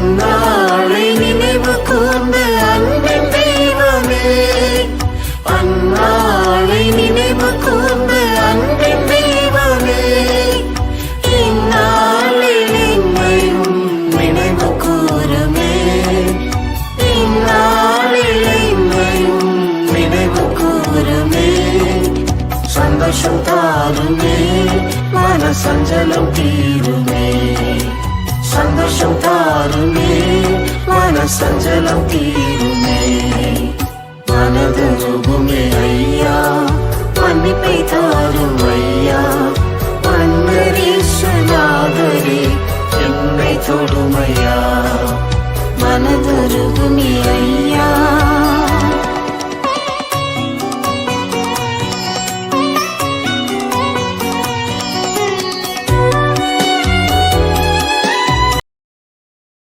அந்நாளை நினைவு கூர்ந்த அன்பின் தெய்வமே, அந்நாளை நினைவு கூர்ந்த அன்பின் தெய்வமே, இந்நாளில் என்னையும் நினைவு கூறுமே, இந்நாளில் என்னையும் நினைவு கூறுமே. சந்தோஷம் தாருமே, மன சஞ்சலம் தீருமே, சந்தோஷம் தாருமே, மன சஞ்சலம் தீருமே. மனதுருகுமே ஐயா, மன்னிப்பை தாரும் ஐயா, மன்னரீஸ்வநாதரே என்னை தொடுமையா. மனதுருகுமே